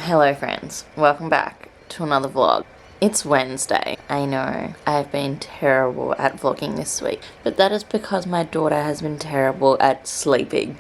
Hello friends, welcome back to another vlog. It's Wednesday. I know I've been terrible at vlogging this week, but that is because my daughter has been terrible at sleeping.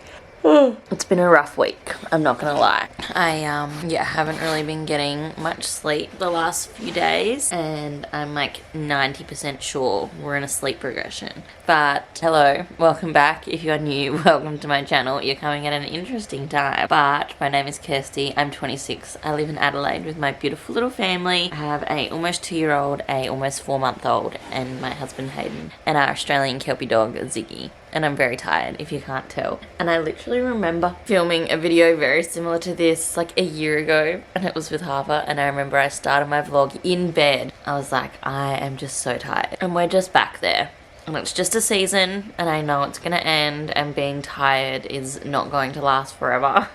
It's been a rough week, I'm not gonna lie. I haven't really been getting much sleep the last few days, and I'm like 90% sure we're in a sleep regression. But hello, welcome back. If you're new, welcome to my channel. You're coming at an interesting time. But my name is Kirsty, I'm 26. I live in Adelaide with my beautiful little family. I have a almost 2-year-old, a almost 4-month-old, and my husband Hayden, and our Australian Kelpie dog Ziggy. And I'm very tired, if you can't tell. And I literally remember filming a video very similar to this like a year ago, and it was with Harper, and I remember I started my vlog in bed. I was like, I am just so tired. And we're just back there. And it's just a season, and I know it's gonna end, and being tired is not going to last forever.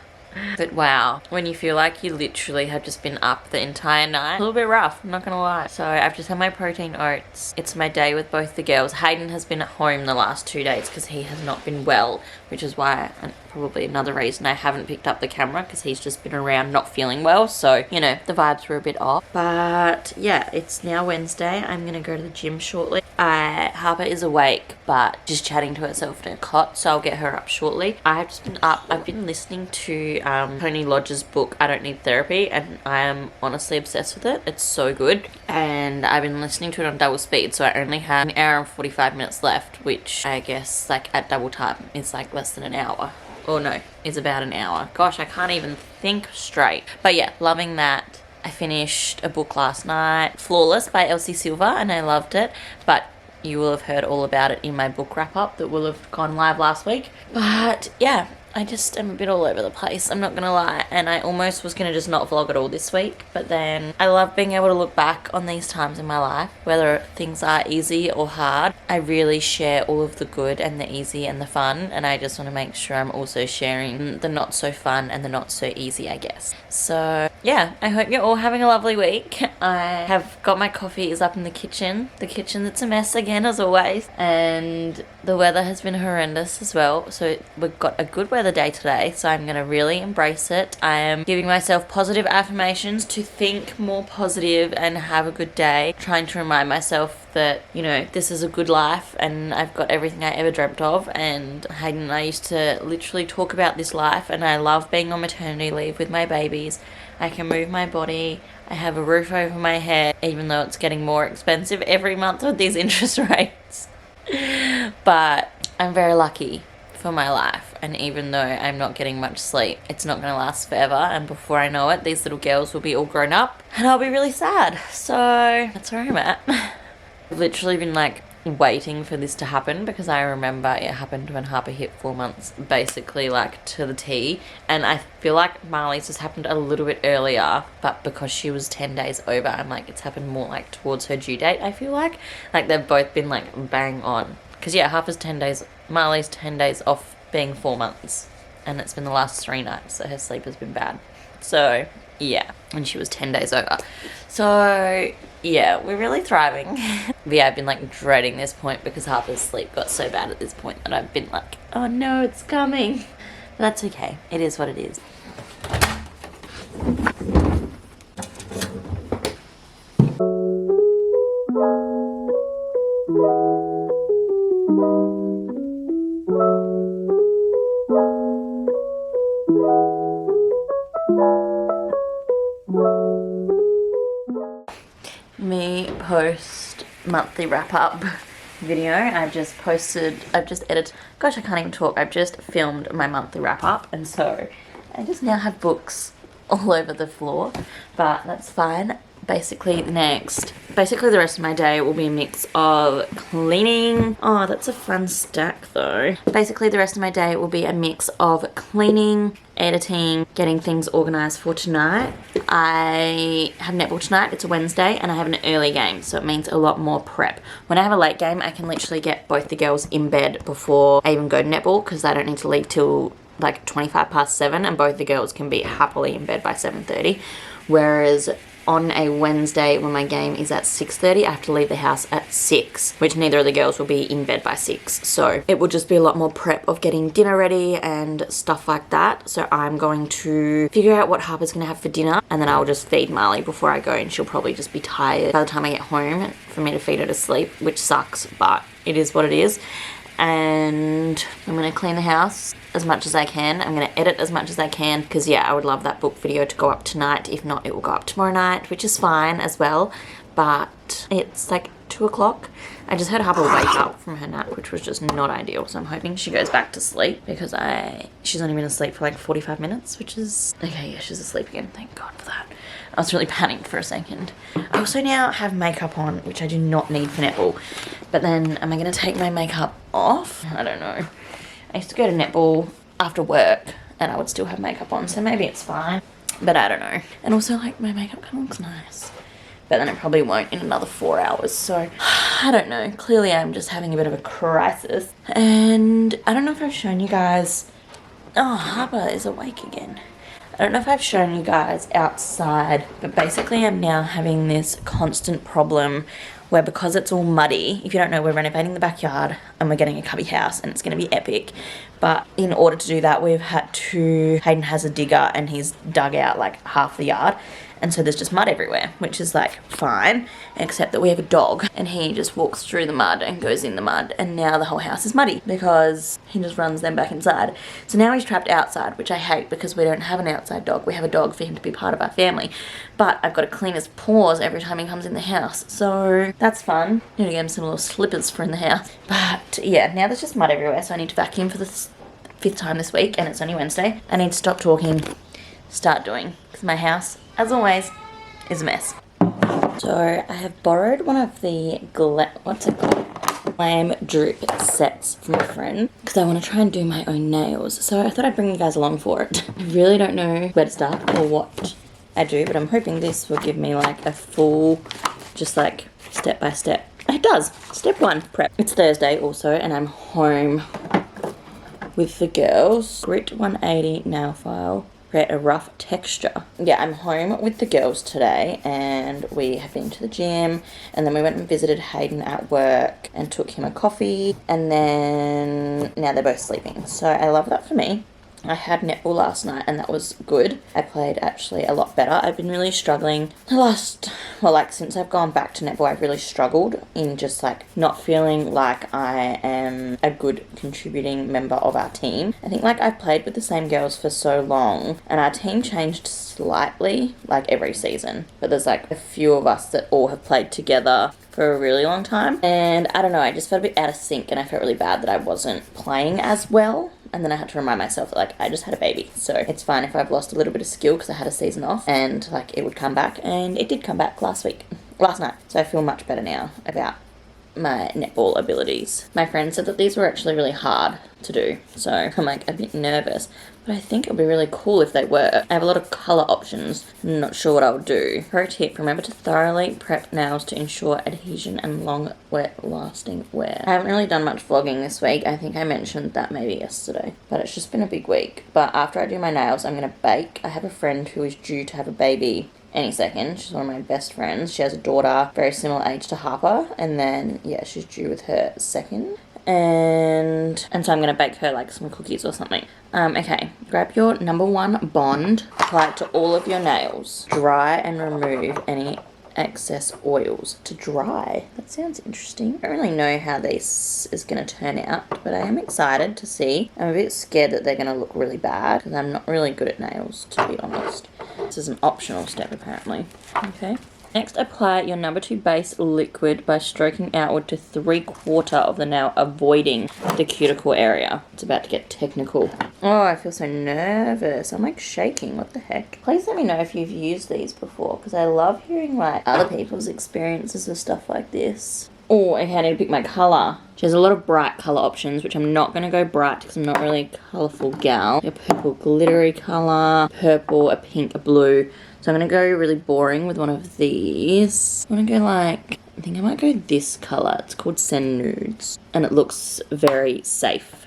But wow, when you feel like you literally have just been up the entire night, a little bit rough, I'm not gonna lie. So I've just had my protein oats. It's my day with both the girls. Hayden has been at home the last 2 days because he has not been well, which is why, and probably another reason I haven't picked up the camera, because he's just been around not feeling well. So, you know, the vibes were a bit off. But yeah, it's now Wednesday. I'm gonna go to the gym shortly. Harper is awake, but just chatting to herself in her cot, so I'll get her up shortly. I've just been up. I've been listening to Tony Lodge's book, I Don't Need Therapy, and I am honestly obsessed with it. It's so good. And I've been listening to it on double speed, so I only have an hour and 45 minutes left, which I guess like at double time is like less than an hour. Or no, it's about an hour. Gosh, I can't even think straight. But yeah, loving that. I finished a book last night, Flawless by Elsie Silva, and I loved it. But you will have heard all about it in my book wrap-up that will have gone live last week. But yeah, I just am a bit all over the place, I'm not gonna lie, and I almost was gonna just not vlog at all this week, but then I love being able to look back on these times in my life, whether things are easy or hard. I really share all of the good and the easy and the fun, and I just want to make sure I'm also sharing the not so fun and the not so easy, I guess. So yeah, I hope you're all having a lovely week. I have got my coffee is up in the kitchen that's a mess again as always, and the weather has been horrendous as well, so we've got a good weather day today, so I'm gonna really embrace it. I am giving myself positive affirmations to think more positive and have a good day, trying to remind myself that, you know, this is a good life and I've got everything I ever dreamt of. And Hayden and I used to literally talk about this life, and I love being on maternity leave with my babies. I can move my body, I have a roof over my head, even though it's getting more expensive every month with these interest rates. But I'm very lucky for my life, and even though I'm not getting much sleep, it's not going to last forever, and before I know it, these little girls will be all grown up and I'll be really sad. So that's where I'm at. I've literally been like waiting for this to happen, because I remember it happened when Harper hit 4 months, basically like to the T, and I feel like Marley's has happened a little bit earlier, but because she was 10 days over, I'm like, it's happened more like towards her due date. I feel like they've both been like bang on, because yeah, Harper's 10 days, Marley's 10 days off being 4 months, and it's been the last 3 nights that her sleep has been bad. So yeah, and she was 10 days over. So yeah, we're really thriving. But yeah, I've been like dreading this point, because Harper's sleep got so bad at this point that I've been like, oh no, it's coming. But that's okay, it is what it is. Me post monthly wrap-up video. I've just edited, gosh, I can't even talk. I've just filmed my monthly wrap-up, and so I just now have books all over the floor, but that's fine. Basically the rest of my day will be a mix of cleaning. Oh, that's a fun stack though. Basically the rest of my day will be a mix of cleaning, editing, getting things organized for tonight. I have netball tonight, it's a Wednesday, and I have an early game, so it means a lot more prep. When I have a late game, I can literally get both the girls in bed before I even go to netball, because I don't need to leave till like 7:25, and both the girls can be happily in bed by 7:30. Whereas on a Wednesday when my game is at 6:30, I have to leave the house at 6, which neither of the girls will be in bed by 6. So it will just be a lot more prep of getting dinner ready and stuff like that. So I'm going to figure out what Harper's going to have for dinner, and then I'll just feed Marley before I go, and she'll probably just be tired by the time I get home for me to feed her to sleep, which sucks, but it is what it is. And I'm going to clean the house as much as I can. I'm going to edit as much as I can because, yeah, I would love that book video to go up tonight. If not, it will go up tomorrow night, which is fine as well. But it's like 2 o'clock. I just heard Harper wake up from her nap, which was just not ideal. So I'm hoping she goes back to sleep because she's only been asleep for like 45 minutes, which is... Okay, yeah, she's asleep again. Thank God for that. I was really panicked for a second. I also now have makeup on, which I do not need for netball. But then, am I going to take my makeup off? I don't know. I used to go to netball after work and I would still have makeup on, so maybe it's fine. But I don't know. And also, like, my makeup kind of looks nice. But then it probably won't in another 4 hours, so I don't know. Clearly, I'm just having a bit of a crisis. And I don't know if I've shown you guys... Oh, Harper is awake again. I don't know if I've shown you guys outside, but basically I'm now having this constant problem where, because it's all muddy, if you don't know, we're renovating the backyard and we're getting a cubby house and it's going to be epic. But in order to do that, we've had to... Hayden has a digger and he's dug out like half the yard. And so there's just mud everywhere, which is like fine, except that we have a dog and he just walks through the mud and goes in the mud, and now the whole house is muddy because he just runs them back inside. So now he's trapped outside, which I hate because we don't have an outside dog. We have a dog for him to be part of our family, but I've got to clean his paws every time he comes in the house. So that's fun. Need to get him some little slippers for in the house. But yeah, now there's just mud everywhere, so I need to vacuum for the 5th time this week, and it's only Wednesday. I need to stop talking, start doing, because my house, as always, is a mess. So I have borrowed one of the glam droop sets from a friend because I want to try and do my own nails. So I thought I'd bring you guys along for it. I really don't know where to start or what I do, but I'm hoping this will give me like a full, just like step by step. It does. Step 1, prep. It's Thursday also, and I'm home with the girls. Grit 180 nail file. Create a rough texture. Yeah, I'm home with the girls today and we have been to the gym, and then we went and visited Hayden at work and took him a coffee, and then now they're both sleeping. So I love that for me. I had netball last night and that was good. I played actually a lot better. I've been really struggling since I've gone back to netball, I've really struggled in just like not feeling like I am a good contributing member of our team. I think like I've played with the same girls for so long and our team changed slightly like every season, but there's like a few of us that all have played together for a really long time, and I don't know, I just felt a bit out of sync and I felt really bad that I wasn't playing as well. And then I had to remind myself that, like, I just had a baby. So it's fine if I've lost a little bit of skill because I had a season off and, like, it would come back. And it did come back last night. So I feel much better now about my netball abilities. My friend said that these were actually really hard to do. So I'm, like, a bit nervous. But I think it would be really cool if they were. I have a lot of colour options. I'm not sure what I'll do. Pro tip, remember to thoroughly prep nails to ensure adhesion and long, lasting wear. I haven't really done much vlogging this week. I think I mentioned that maybe yesterday. But it's just been a big week. But after I do my nails, I'm going to bake. I have a friend who is due to have a baby any second. She's one of my best friends. She has a daughter very similar age to Harper. And then, yeah, she's due with her second. And so I'm going to bake her like some cookies or something. Okay, grab your number 1 Bond, apply it to all of your nails, dry and remove any excess oils. To dry, that sounds interesting. I don't really know how this is going to turn out, but I am excited to see. I'm a bit scared that they're going to look really bad because I'm not really good at nails, to be honest. This is an optional step apparently. Okay. Next, apply your number 2 base liquid by stroking outward to 3/4 of the nail, avoiding the cuticle area. It's about to get technical. Oh, I feel so nervous. I'm like shaking. What the heck? Please let me know if you've used these before, because I love hearing like other people's experiences with stuff like this. Oh, okay, I need to pick my colour. She has a lot of bright colour options, which I'm not going to go bright because I'm not really a colourful gal. A purple glittery colour, purple, a pink, a blue. So I'm going to go really boring with one of these. I'm going to go like, I think I might go this colour. It's called Send Nudes. And it looks very safe.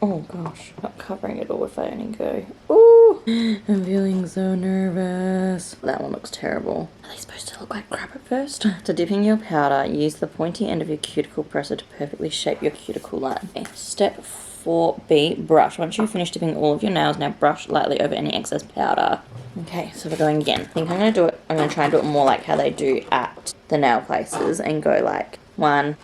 Oh gosh, not covering it all if I only go. Ooh, I'm feeling so nervous. That one looks terrible. Are they supposed to look like crap at first? To dipping your powder, use the pointy end of your cuticle presser to perfectly shape your cuticle line. Okay. Step 4B, brush. Once you've finished dipping all of your nails, now brush lightly over any excess powder. Okay, so we're going again. I think I'm going to do it, I'm going to try and do it more like how they do at the nail places and go like 1,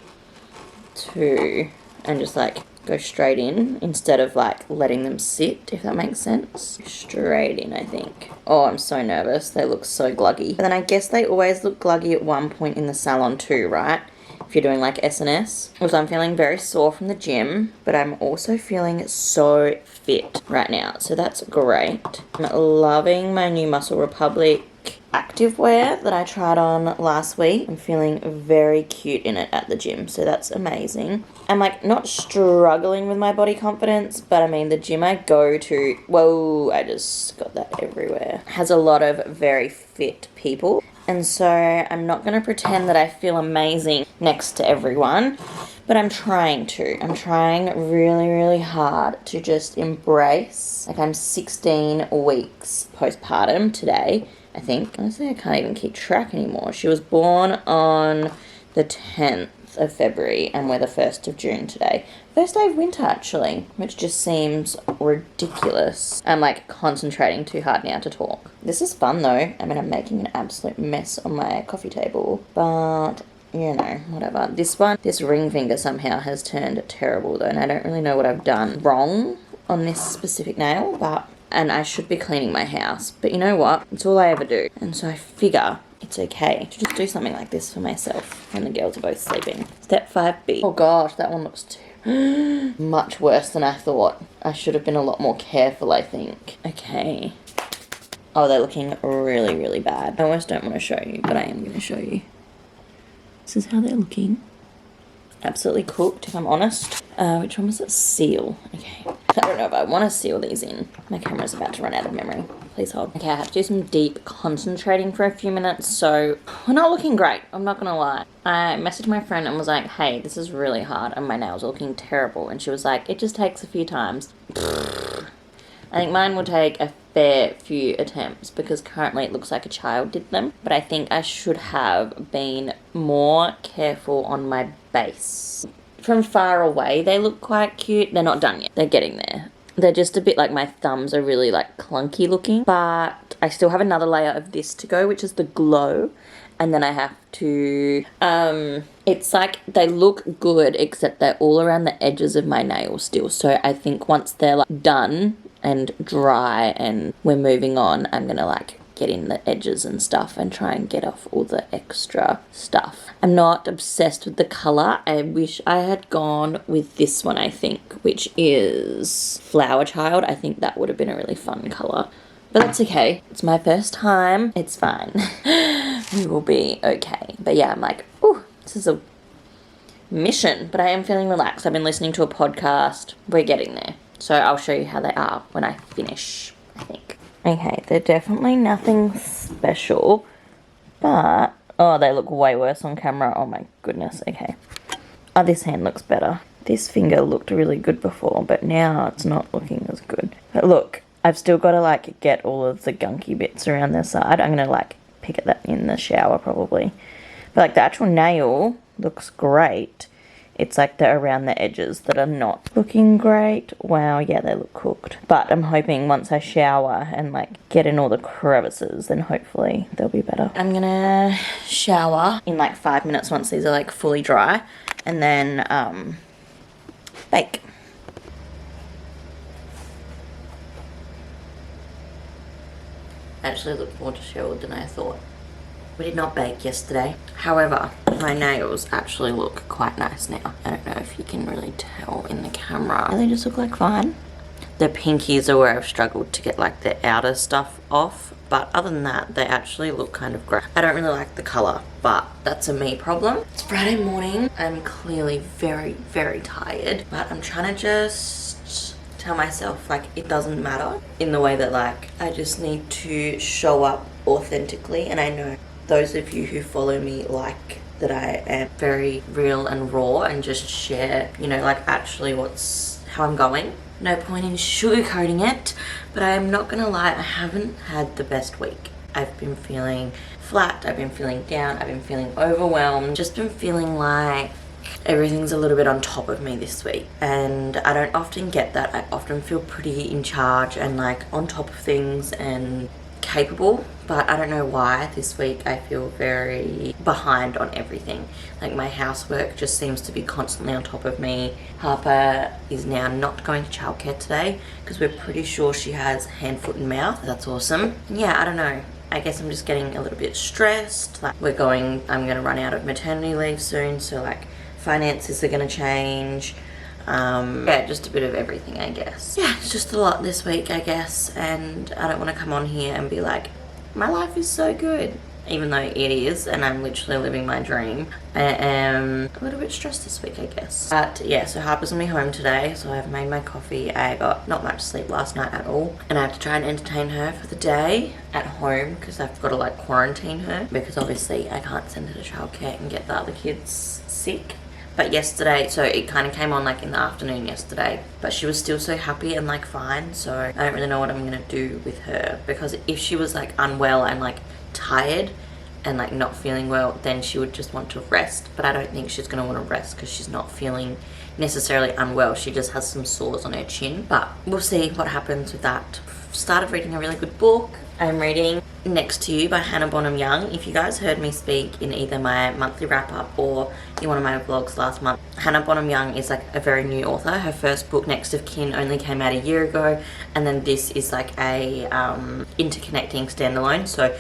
2, and just like go straight in instead of like letting them sit, if that makes sense. Straight in, I think. Oh, I'm so nervous. They look so gluggy. But then I guess they always look gluggy at one point in the salon too, right? If you're doing like S&S. Also, I'm feeling very sore from the gym, but I'm also feeling so fit right now. So that's great. I'm loving my new Muscle Republic activewear that I tried on last week. I'm feeling very cute in it at the gym, so that's amazing. I'm like not struggling with my body confidence, but I mean the gym I go to, whoa, I just got that everywhere, has a lot of very fit people. And so I'm not going to pretend that I feel amazing next to everyone, but I'm trying to. I'm trying really, really hard to just embrace. Like I'm 16 weeks postpartum today, I think. Honestly, I can't even keep track anymore. She was born on the 10th of February and we're the 1st of June today. First day of winter actually, which just seems ridiculous. I'm like concentrating too hard now to talk. This is fun though. I mean, I'm making an absolute mess on my coffee table, but you know, whatever. This ring finger somehow has turned terrible though, and I don't really know what I've done wrong on this specific nail, and I should be cleaning my house, but you know what? It's all I ever do. And so I figure it's okay to just do something like this for myself when the girls are both sleeping. Step 5B. Oh gosh, that one looks much worse than I thought. I should have been a lot more careful, I think. Okay. Oh, they're looking really, really bad. I almost don't want to show you, but I am going to show you. This is how they're looking. Absolutely cooked, if I'm honest. Which one was it? Seal. Okay. I don't know if I want to seal these in. My camera's about to run out of memory. Please hold. Okay, I have to do some deep concentrating for a few minutes, so we're not looking great. I'm not going to lie. I messaged my friend and was like, hey, this is really hard and my nails are looking terrible. And she was like, it just takes a few times. I think mine will take a fair few attempts because currently it looks like a child did them. But I think I should have been more careful on my base. From far away, they look quite cute. They're not done yet. They're getting there. They're just a bit like my thumbs are really like clunky looking. But I still have another layer of this to go, which is the glow. And then I have to, it's like they look good except they're all around the edges of my nails still. So I think once they're like done and dry and we're moving on, I'm gonna like get in the edges and stuff and try and get off all the extra stuff. I'm not obsessed with the colour. I wish I had gone with this one, I think, which is Flower Child. I think that would have been a really fun colour. But that's okay. It's my first time. It's fine. We will be okay. But yeah, I'm like, ooh, this is a mission. But I am feeling relaxed. I've been listening to a podcast. We're getting there. So I'll show you how they are when I finish, I think. Okay, they're definitely nothing special. But, oh, they look way worse on camera. Oh my goodness, okay. Oh, this hand looks better. This finger looked really good before, but now it's not looking as good. But look, I've still got to like get all of the gunky bits around the side. I'm going to like pick at that in the shower probably. But like the actual nail looks great. It's like the around the edges that are not looking great. Wow, yeah, they look cooked. But I'm hoping once I shower and like get in all the crevices, then hopefully they'll be better. I'm gonna shower in like 5 minutes once these are like fully dry, and then bake. I actually look more disheveled than I thought. We did not bake yesterday. However, my nails actually look quite nice now. I don't know if you can really tell in the camera. They just look like fine. The pinkies are where I've struggled to get like the outer stuff off. But other than that, they actually look kind of great. I don't really like the colour, but that's a me problem. It's Friday morning. I'm clearly very, very tired. But I'm trying to just tell myself like it doesn't matter, in the way that like I just need to show up authentically. And I know those of you who follow me like that I am very real and raw and just share, you know, like actually how I'm going. No point in sugarcoating it, but I am not gonna lie, I haven't had the best week. I've been feeling flat, I've been feeling down, I've been feeling overwhelmed, just been feeling like everything's a little bit on top of me this week, and I don't often get that. I often feel pretty in charge and like on top of things and capable, but I don't know why this week I feel very behind on everything. Like my housework just seems to be constantly on top of me. Harper is now not going to childcare today because we're pretty sure she has hand, foot and mouth. That's awesome. And yeah, I don't know. I guess I'm just getting a little bit stressed. Like I'm gonna run out of maternity leave soon, so like finances are gonna change. Yeah, just a bit of everything, I guess. Yeah, it's just a lot this week, I guess, and I don't want to come on here and be like, my life is so good, even though it is, and I'm literally living my dream. I am a little bit stressed this week, I guess. But yeah, so Harper's gonna be home today, so I've made my coffee. I got not much sleep last night at all, and I have to try and entertain her for the day at home because I've got to like quarantine her because obviously I can't send her to childcare and get the other kids sick. But yesterday, so it kind of came on like in the afternoon yesterday, but she was still so happy and like fine, so I don't really know what I'm gonna do with her, because if she was like unwell and like tired and like not feeling well, then she would just want to rest. But I don't think she's gonna want to rest because she's not feeling necessarily unwell. She just has some sores on her chin, but we'll see what happens with that. Started reading a really good book. I'm reading Next to You by Hannah Bonham Young. If you guys heard me speak in either my monthly wrap-up or in one of my vlogs last month, Hannah Bonham Young is like a very new author. Her first book, Next of Kin, only came out a year ago, and then this is like a interconnecting standalone, so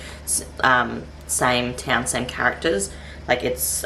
same town, same characters. Like it's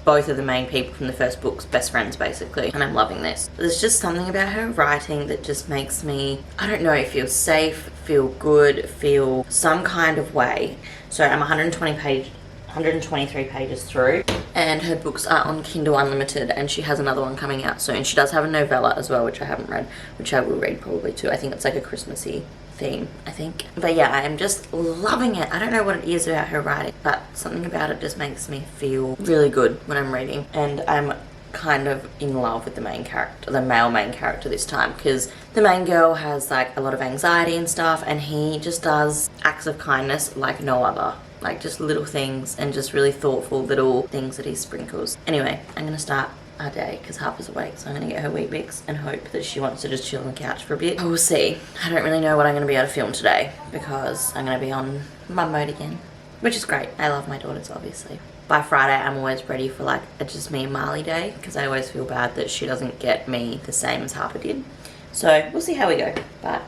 both of the main people from the first book's best friends basically, and I'm loving this. There's just something about her writing that just makes me, I don't know, feel safe, feel good, feel some kind of way. So I'm 123 pages through, and her books are on Kindle Unlimited, and she has another one coming out soon. She does have a novella as well, which I haven't read, which I will read probably too. I think it's like a Christmassy theme, I think. But yeah, I am just loving it. I don't know what it is about her writing, but something about it just makes me feel really good when I'm reading, and I'm kind of in love with the main character, the male main character this time, because the main girl has like a lot of anxiety and stuff, and he just does acts of kindness like no other. Like just little things and just really thoughtful little things that he sprinkles. Anyway, I'm gonna start our day because Harper's awake, so I'm gonna get her Weet-Bix and hope that she wants to just chill on the couch for a bit. We'll see. I don't really know what I'm gonna be able to film today because I'm gonna be on mum mode again, which is great. I love my daughters, obviously. By Friday, I'm always ready for like a just me and Marley day, because I always feel bad that she doesn't get me the same as Harper did. So we'll see how we go, but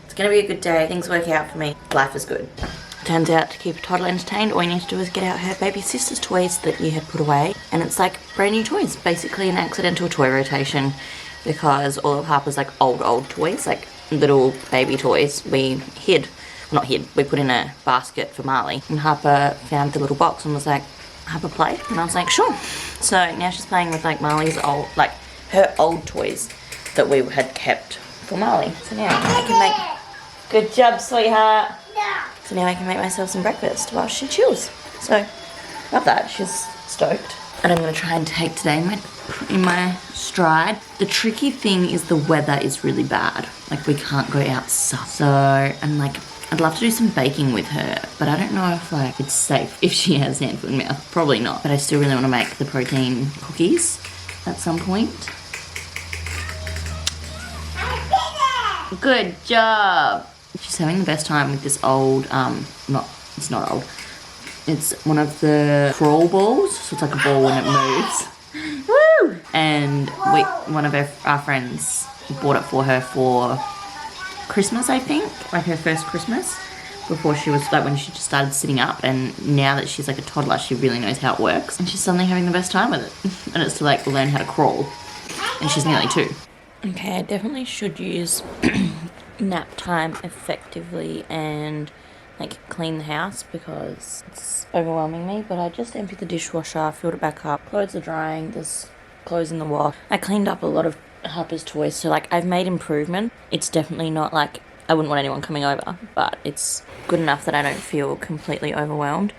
it's gonna be a good day. Things work out for me. Life is good. Turns out, to keep a toddler entertained, all you need to do is get out her baby sister's toys that you had put away, and it's like brand new toys, basically an accidental toy rotation, because all of Harper's like old toys, like little baby toys, we hid, well, not hid, we put in a basket for Marley, and Harper found the little box and was like, Harper play? And I was like, sure. So now she's playing with like Marley's old, like her old toys that we had kept for Marley. So now I can make, good job, sweetheart. So now I can make myself some breakfast while she chills. So, love that. She's stoked. And I'm going to try and take today in my stride. The tricky thing is the weather is really bad. Like, we can't go outside. So, and like, I'd love to do some baking with her, but I don't know if like it's safe if she has hand, foot and mouth. Probably not. But I still really want to make the protein cookies at some point. Good job. She's having the best time with this old, it's not old. It's one of the crawl balls, so it's like a ball when it moves. Woo! And one of our friends bought it for her for Christmas, I think, like her first Christmas, before she was like when she just started sitting up, and now that she's like a toddler, she really knows how it works, and she's suddenly having the best time with it. And it's to like learn how to crawl, and she's nearly 2. Okay, I definitely should use nap time effectively and like clean the house because it's overwhelming me, but I just emptied the dishwasher, filled it back up, clothes are drying, there's clothes in the wash. I cleaned up a lot of Harper's toys, so like I've made improvement. It's definitely not like I wouldn't want anyone coming over, but it's good enough that I don't feel completely overwhelmed.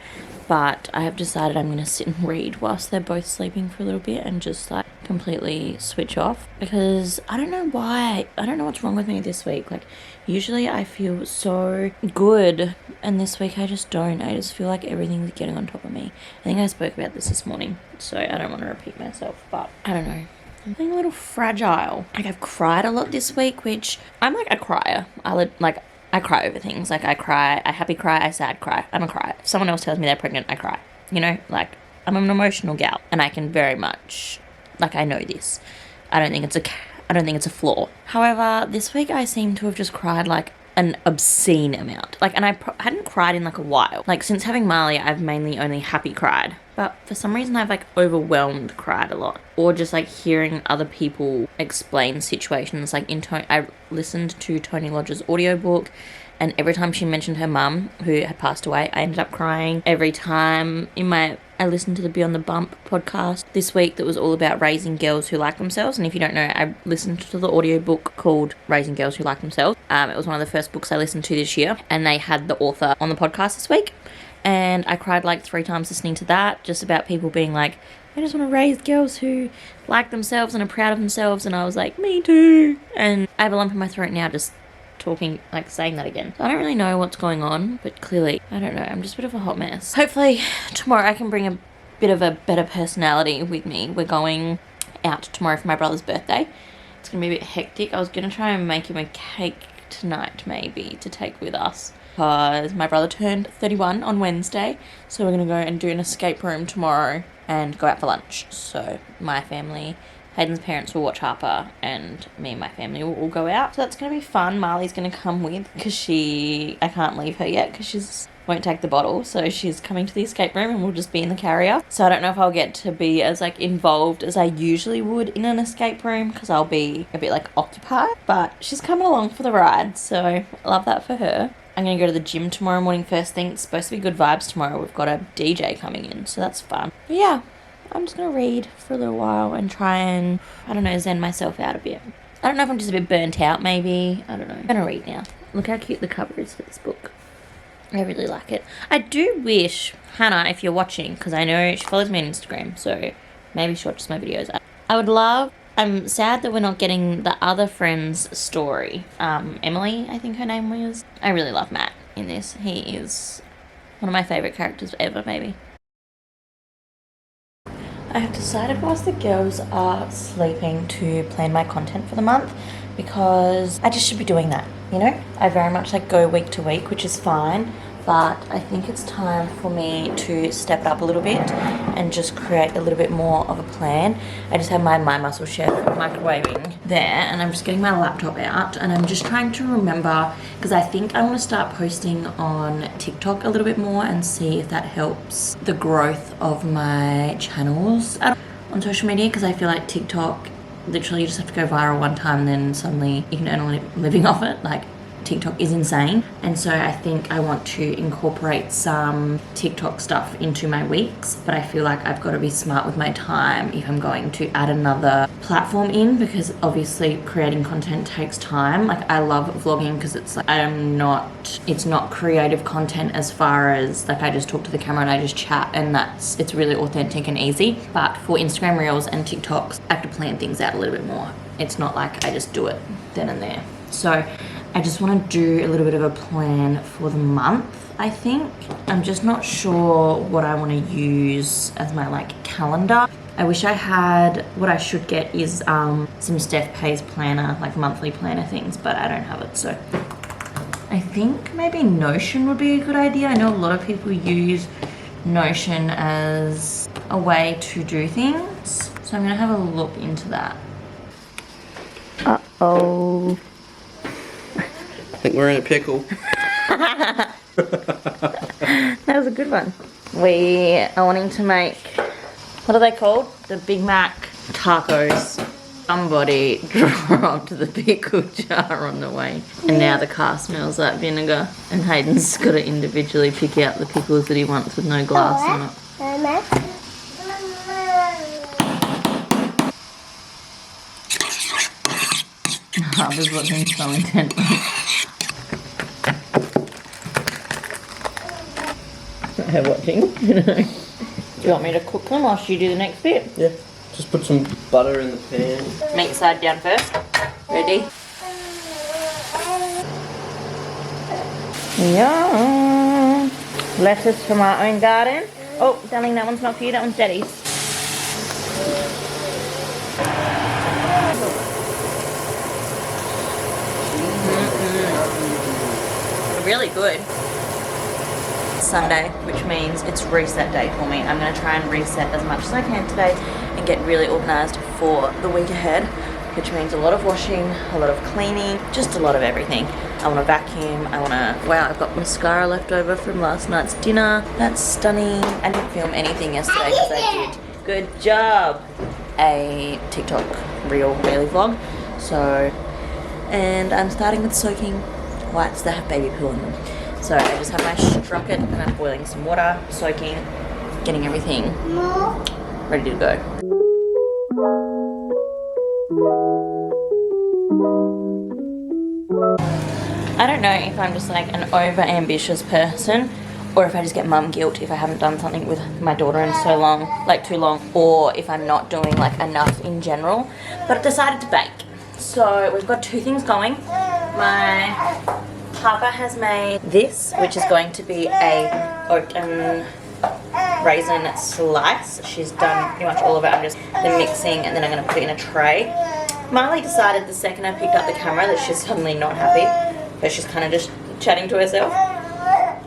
But I have decided I'm going to sit and read whilst they're both sleeping for a little bit and just like completely switch off, because I don't know why. I don't know what's wrong with me this week. Like, usually I feel so good, and this week I just don't. I just feel like everything's getting on top of me. I think I spoke about this morning, so I don't want to repeat myself, but I don't know. I'm feeling a little fragile. Like, I've cried a lot this week, which I'm like a crier. I cry over things. Like, I cry, I happy cry, I sad cry. I'm a crier. If someone else tells me they're pregnant, I cry. You know, like, I'm an emotional gal, and I can very much, like, I know this. I don't think it's a flaw. However, this week I seem to have just cried like an obscene amount. Like, and I hadn't cried in like a while. Like, since having Marley, I've mainly only happy cried. But for some reason, I've like overwhelmed cried a lot. Or just like hearing other people explain situations. Like, I listened to Tony Lodge's audiobook, and every time she mentioned her mum, who had passed away, I ended up crying. Every time I listened to the Beyond the Bump podcast this week that was all about raising girls who like themselves. And if you don't know, I listened to the audiobook called Raising Girls Who Like Themselves. It was one of the first books I listened to this year, and they had the author on the podcast this week. And I cried like 3 times listening to that, just about people being like, I just want to raise girls who like themselves and are proud of themselves. And I was like, me too. And I have a lump in my throat now just talking, like, saying that again. So I don't really know what's going on, but clearly, I don't know, I'm just a bit of a hot mess. Hopefully tomorrow I can bring a bit of a better personality with me. We're going out tomorrow for my brother's birthday. It's gonna be a bit hectic. I was gonna try and make him a cake tonight, maybe, to take with us, because my brother turned 31 on Wednesday, so we're gonna go and do an escape room tomorrow and go out for lunch. So my family, Hayden's parents will watch Harper, and me and my family will all go out. So that's going to be fun. Marley's going to come with, because I can't leave her yet because she won't take the bottle. So she's coming to the escape room, and we'll just be in the carrier. So I don't know if I'll get to be as like involved as I usually would in an escape room, because I'll be a bit like occupied. But she's coming along for the ride, so I love that for her. I'm going to go to the gym tomorrow morning first thing. It's supposed to be good vibes tomorrow. We've got a DJ coming in, so that's fun. But yeah, I'm just going to read for a little while and try and, I don't know, zen myself out a bit. I don't know if I'm just a bit burnt out, maybe. I don't know. I'm going to read now. Look how cute the cover is for this book. I really like it. I do wish, Hannah, if you're watching, because I know she follows me on Instagram, so maybe she watches my videos. I'm sad that we're not getting the other friend's story. Emily, I think her name was. I really love Matt in this. He is one of my favourite characters ever, maybe. I have decided whilst the girls are sleeping to plan my content for the month, because I just should be doing that, you know? I very much like go week to week, which is fine, but I think it's time for me to step it up a little bit and just create a little bit more of a plan. I just have my Muscle Chef microwaving there, and I'm just getting my laptop out, and I'm just trying to remember, because I think I want to start posting on TikTok a little bit more and see if that helps the growth of my channels on social media, because I feel like TikTok, literally you just have to go viral one time and then suddenly you can earn a living off it. Like, TikTok is insane, and so I think I want to incorporate some TikTok stuff into my weeks, but I feel like I've got to be smart with my time if I'm going to add another platform in, because obviously creating content takes time. Like, I love vlogging because it's like it's not creative content as far as like I just talk to the camera and I just chat, and it's really authentic and easy. But for Instagram Reels and TikToks, I have to plan things out a little bit more. It's not like I just do it then and there. So I just want to do a little bit of a plan for the month, I think. I'm just not sure what I want to use as my like calendar. I wish I had, what I should get is some Steph Pays planner, like monthly planner things, but I don't have it. So I think maybe Notion would be a good idea. I know a lot of people use Notion as a way to do things, so I'm going to have a look into that. Uh-oh. I think we're in a pickle. That was a good one. We are wanting to make, what are they called? The Big Mac tacos. Somebody dropped the pickle jar on the way, and now the car smells like vinegar, and Hayden's got to individually pick out the pickles that he wants with no glass on it. Harper's watching so intently. Her watching, you know. Do you want me to cook them whilst you do the next bit? Yeah. Just put some butter in the pan. Meat side down first. Ready? Yum! Lettuce from our own garden. Oh, darling, that one's not for you, that one's Daddy's. Really good. Sunday, which means it's reset day for me. I'm going to try and reset as much as I can today and get really organised for the week ahead, which means a lot of washing, a lot of cleaning, just a lot of everything. I want to vacuum, I want to... Wow, I've got mascara left over from last night's dinner. That's stunning. I didn't film anything yesterday because I did. Good job. A TikTok reel daily vlog. So, and I'm starting with soaking whites that have baby poo on them. So I just have my strucket and I'm boiling some water, soaking, getting everything ready to go. I don't know if I'm just like an over ambitious person or if I just get mum guilt if I haven't done something with my daughter in so long, like too long, or if I'm not doing like enough in general. But I've decided to bake. So we've got two things going. My Papa has made this, which is going to be a raisin slice. She's done pretty much all of it. I'm just mixing and then I'm going to put it in a tray. Marley decided the second I picked up the camera that she's suddenly not happy, but she's kind of just chatting to herself.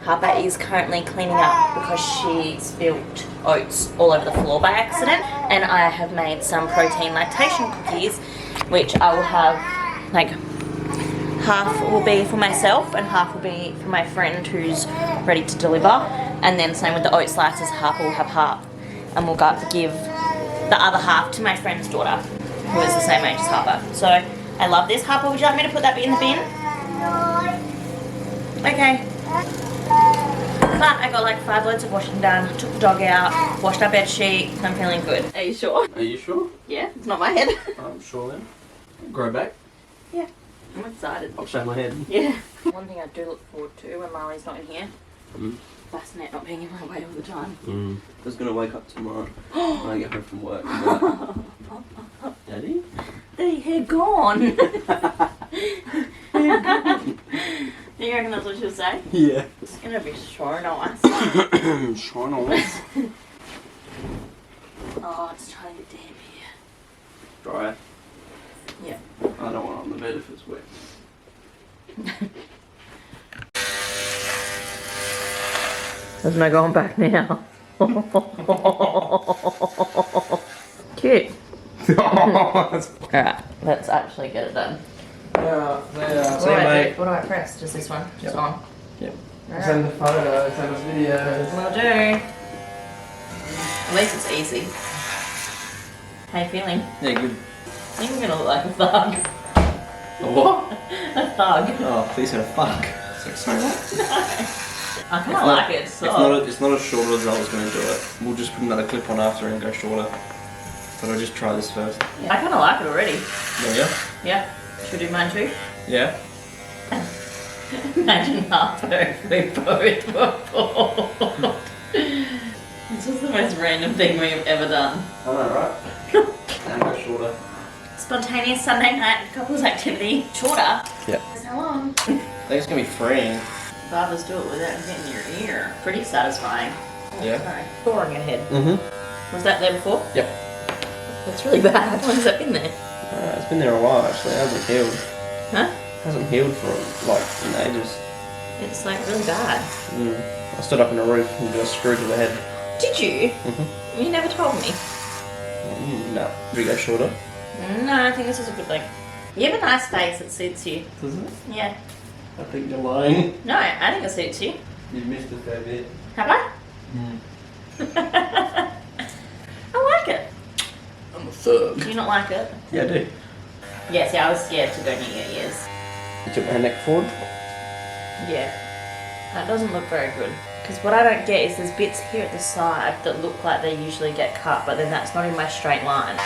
Harper is currently cleaning up because she spilt oats all over the floor by accident, and I have made some protein lactation cookies, which I will have like half will be for myself and half will be for my friend who's ready to deliver, and then same with the oat slices, Harper will have half and we'll give the other half to my friend's daughter who is the same age as Harper. So I love this. Harper, would you like me to put that bit in the bin? Okay. But I got like 5 loads of washing done, took the dog out, washed our bed sheet, I'm feeling good. Are you sure? Are you sure? Yeah, it's not my head. I'm sure then. Grow back. Yeah, I'm excited. I'll shave my head. Yeah. One thing I do look forward to when Marley's not in here, Bassinet not being in my way all the time. I was going to wake up tomorrow when I get home from work. Daddy? Daddy, hair gone. Do you reckon that's what she'll say? Yeah. It's going to be so nice. So nice. Oh, it's trying to get damp here. Dry. Yeah. I don't want it on the bed if it's wet. There's no going back now. Cute. Alright, let's actually get it done. See you, mate. What do I press? Just this one? Just on? Yep. Alright. Send the photos, send us videos. Will do. At least it's easy. How you feeling? Yeah, good. I think I'm gonna look like a thug. A what? A thug. Oh, please don't fuck. So what? I kinda like it, so. It's not as short as I was going to do it. We'll just put another clip on after and go shorter. But I'll just try this first. I kinda like it already. Yeah? Yeah. Should we do mine too? Yeah? Imagine Harper if we both were bald. This was the most random thing we've ever done. I know, right? And go shorter. Spontaneous Sunday night couples activity. Shorter? Yep. How long? I think it's going to be freeing. Barbers do it without getting your ear. Pretty satisfying. Yeah. Sorry. Pouring your head. Was that there before? Yep. That's really bad. How long has that been there? It's been there a while actually. It hasn't healed. Huh? It hasn't healed for like in ages. It's like really bad. I stood up in the roof and just screwed to the head. Did you? You never told me. No. Did we go shorter? No, I think this is a good like. You have a nice face, it suits you. Does it? Yeah. I think you're lying. No, I think it suits you. You've missed a fair bit. Have I? I like it. I'm a thug. Do you not like it? Yeah, I do. Yes, yeah, I was scared to go near your ears. You took my neck forward? Yeah. That doesn't look very good. Because what I don't get is there's bits here at the side that look like they usually get cut, but then that's not in my straight line.